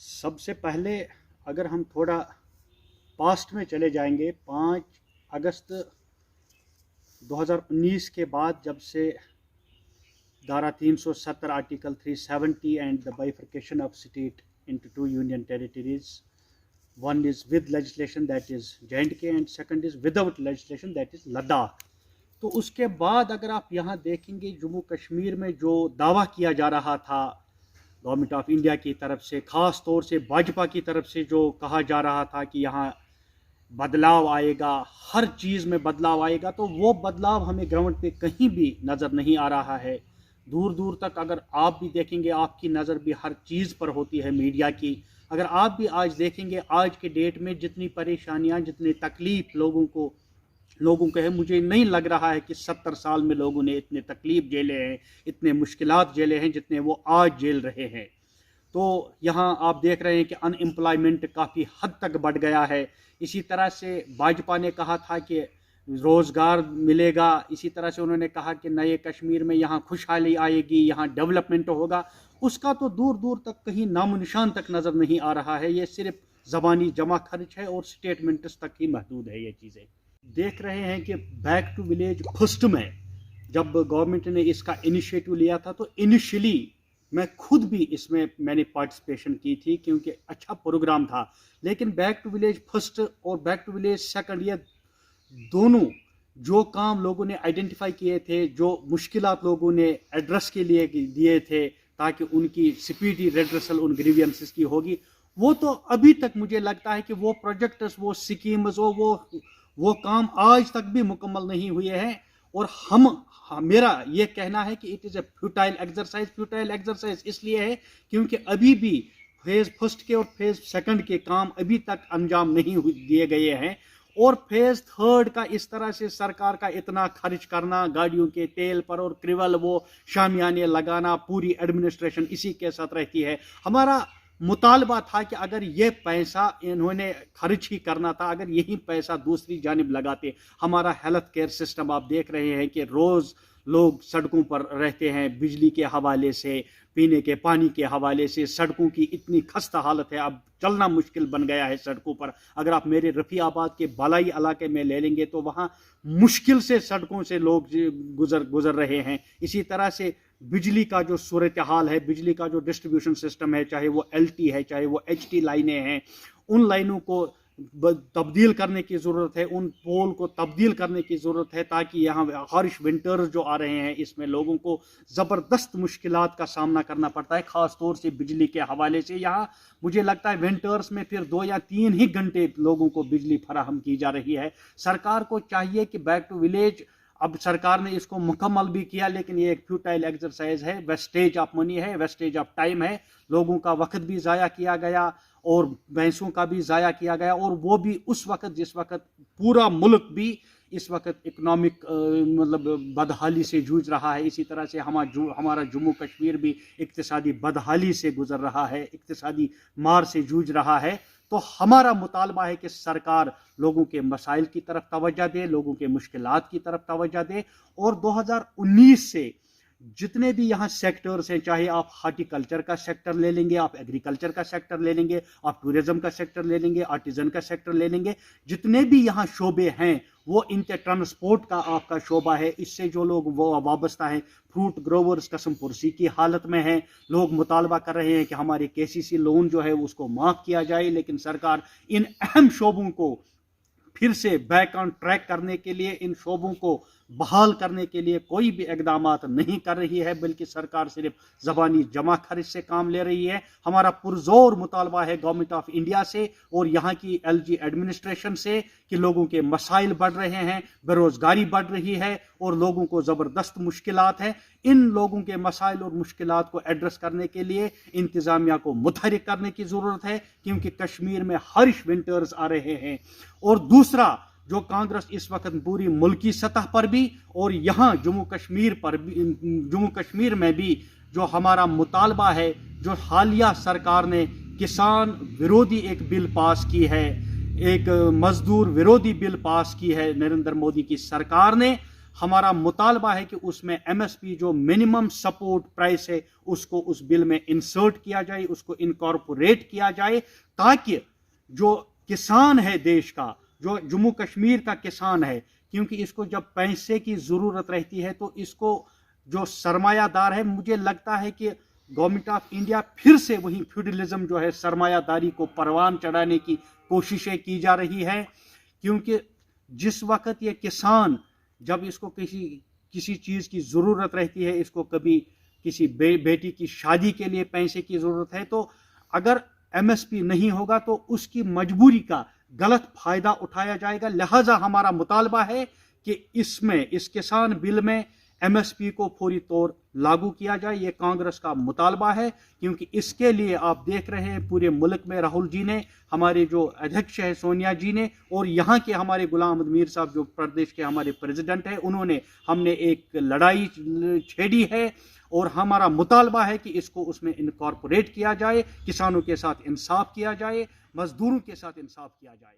सबसे पहले अगर हम थोड़ा पास्ट में चले जाएंगे, 5 अगस्त 2019 के बाद, जब से धारा 370 article 370 and the bifurcation of state into 2 union territories, one is with legislation that is J&K and second is without legislation that is Ladakh. तो उसके बाद अगर आप यहाँ देखेंगे, जम्मू कश्मीर में जो दावा किया जा रहा था गवर्नमेंट ऑफ इंडिया की तरफ से, ख़ास तौर से भाजपा की तरफ से जो कहा जा रहा था कि यहाँ बदलाव आएगा, हर चीज़ में बदलाव आएगा, तो वो बदलाव हमें ग्राउंड पे कहीं भी नज़र नहीं आ रहा है। दूर दूर तक अगर आप भी देखेंगे, आपकी नज़र भी हर चीज़ पर होती है मीडिया की। अगर आप भी आज देखेंगे, आज के डेट में जितनी परेशानियां, जितनी तकलीफ लोगों को है, मुझे नहीं लग रहा है कि 70 साल में लोगों ने इतने तकलीफ झेले हैं, इतने मुश्किलात झेले हैं जितने वो आज झेल रहे हैं। तो यहाँ आप देख रहे हैं कि अनएम्प्लॉयमेंट काफ़ी हद तक बढ़ गया है। इसी तरह से भाजपा ने कहा था कि रोज़गार मिलेगा, इसी तरह से उन्होंने कहा कि नए कश्मीर में यहाँ खुशहाली आएगी, यहाँ डेवलपमेंट होगा। उसका तो दूर दूर तक कहीं नामो निशान तक नज़र नहीं आ रहा है। ये सिर्फ ज़बानी जमा खर्च है और स्टेटमेंट्स तक ही महदूद है। ये चीज़ें देख रहे हैं कि बैक टू विलेज फर्स्ट में जब गवर्नमेंट ने इसका इनिशिएटिव लिया था, तो इनिशियली मैं खुद भी इसमें मैंने पार्टिसिपेशन की थी, क्योंकि अच्छा प्रोग्राम था। लेकिन बैक टू विलेज फर्स्ट और बैक टू विलेज सेकंड, ये दोनों जो काम लोगों ने आइडेंटिफाई किए थे, जो मुश्किलात लोगों ने एड्रेस के लिए दिए थे ताकि उनकी स्पीडी रेड्रेसल उन ग्रीवियंसेस की होगी, वो तो अभी तक मुझे लगता है कि वो प्रोजेक्ट्स, वो स्कीम्स, वो काम आज तक भी मुकम्मल नहीं हुए हैं। और मेरा ये कहना है कि it is a futile exercise इसलिए है क्योंकि अभी भी फेज़ फर्स्ट के और फेज़ सेकंड के काम अभी तक अंजाम नहीं दिए गए हैं। और फेज़ थर्ड का इस तरह से सरकार का इतना खर्च करना गाड़ियों के तेल पर और क्रिवल वो शामियाने लगाना, पूरी एडमिनिस्ट्रेशन इसी के साथ रहती है। हमारा मुतालबा था कि अगर ये पैसा इन्होंने खर्च ही करना था, अगर यही पैसा दूसरी जानिब लगाते। हमारा हेल्थ केयर सिस्टम आप देख रहे हैं कि रोज़ लोग सड़कों पर रहते हैं, बिजली के हवाले से, पीने के पानी के हवाले से सड़कों की इतनी खस्ता हालत है, अब चलना मुश्किल बन गया है सड़कों पर। अगर आप मेरे रफ़ियाबाद के बालाई इलाके में ले लेंगे तो वहाँ मुश्किल से सड़कों से लोग गुजर रहे हैं। इसी तरह से बिजली का जो सूरत हाल है, बिजली का जो डिस्ट्रीब्यूशन सिस्टम है, चाहे वो LT है, चाहे वो HT लाइनें हैं, उन लाइनों को तब्दील करने की ज़रूरत है, उन पोल को तब्दील करने की ज़रूरत है, ताकि यहाँ हार्श विंटर्स जो आ रहे हैं इसमें लोगों को ज़बरदस्त मुश्किलात का सामना करना पड़ता है, ख़ास तौर से बिजली के हवाले से। यहाँ मुझे लगता है विंटर्स में फिर 2 या 3 ही घंटे लोगों को बिजली फराहम की जा रही है। सरकार को चाहिए कि बैक टू विलेज, अब सरकार ने इसको मुकम्मल भी किया, लेकिन ये एक फ्यूटाइल एक्सरसाइज है, वेस्टेज ऑफ मनी है, वेस्टेज ऑफ टाइम है। लोगों का वक्त भी ज़ाया किया गया और पैसों का भी ज़ाया किया गया, और वो भी उस वक्त जिस वक्त पूरा मुल्क भी इस वक्त इकोनॉमिक मतलब बदहाली से जूझ रहा है। इसी तरह से हमारा जम्मू कश्मीर भी इक्तिसादी बदहाली से गुजर रहा है, इक्तिसादी मार से जूझ रहा है। तो हमारा मुतालबा है कि सरकार लोगों के मसाइल की तरफ तवज्जो दे, लोगों के मुश्किलात की तरफ तवज्जो दे, और 2019 से जितने भी यहाँ सेक्टर्स हैं, चाहे आप हार्टिकल्चर का सेक्टर ले लेंगे, आप एग्रीकल्चर का सेक्टर ले लेंगे, आप टूरिज्म का सेक्टर ले लेंगे, आर्टिजन का सेक्टर ले लेंगे, जितने भी यहाँ शोबे हैं, वो इनके ट्रांसपोर्ट का आपका शोबा है। इससे जो लोग वो वाबस्ता हैं, फ्रूट ग्रोवर्स कसम पुरसी की हालत में हैं। लोग मुतालबा कर रहे हैं कि हमारे KCC लोन जो है उसको माफ़ किया जाए, लेकिन सरकार इन अहम शोबों को फिर से बैक ऑन ट्रैक करने के लिए, इन शोबों को बहाल करने के लिए कोई भी इकदामात नहीं कर रही है, बल्कि सरकार सिर्फ ज़बानी जमा खर्च से काम ले रही है। हमारा पुरजोर मुतालबा है गवर्नमेंट ऑफ इंडिया से और यहाँ की LG एडमिनिस्ट्रेशन से कि लोगों के मसाइल बढ़ रहे हैं, बेरोज़गारी बढ़ रही है और लोगों को ज़बरदस्त मुश्किलात है। इन लोगों के मसाइल और मुश्किलात को एड्रेस करने के लिए इंतज़ामिया को मुतहरिक करने की ज़रूरत है, क्योंकि कश्मीर में हार्श विंटर्स आ रहे हैं। और दूसरा, जो कांग्रेस इस वक्त पूरी मुल्की सतह पर भी और यहाँ जम्मू कश्मीर में भी जो हमारा मुतालबा है, जो हालिया सरकार ने किसान विरोधी एक बिल पास की है, एक मजदूर विरोधी बिल पास की है नरेंद्र मोदी की सरकार ने, हमारा मुतालबा है कि उसमें MSP जो मिनिमम सपोर्ट प्राइस है उसको उस बिल में इंसर्ट किया जाए, उसको इनकॉर्पोरेट किया जाए, ताकि जो किसान है देश का, जो जम्मू कश्मीर का किसान है, क्योंकि इसको जब पैसे की ज़रूरत रहती है तो इसको जो सरमायादार है, मुझे लगता है कि गवर्नमेंट ऑफ इंडिया फिर से वही फ्यूडलिज्म जो है, सरमायादारी को परवान चढ़ाने की कोशिशें की जा रही है। क्योंकि जिस वक्त ये किसान, जब इसको किसी चीज़ की ज़रूरत रहती है, इसको कभी किसी बेटी की शादी के लिए पैसे की ज़रूरत है, तो अगर MSP नहीं होगा तो उसकी मजबूरी का गलत फ़ायदा उठाया जाएगा। लिहाजा हमारा मुतालबा है कि इस किसान बिल में MSP को फौरी तौर लागू किया जाए। ये कांग्रेस का मुतालबा है, क्योंकि इसके लिए आप देख रहे हैं पूरे मुल्क में राहुल जी ने, हमारे जो अध्यक्ष है सोनिया जी ने, और यहाँ के हमारे गुलाम अहमद मीर साहब जो प्रदेश के हमारे प्रेसिडेंट हैं, हमने एक लड़ाई छेड़ी है और हमारा मुतालबा है कि इसको उसमें इनकॉर्पोरेट किया जाए, किसानों के साथ इंसाफ किया जाए, मजदूरों के साथ इंसाफ किया जाए।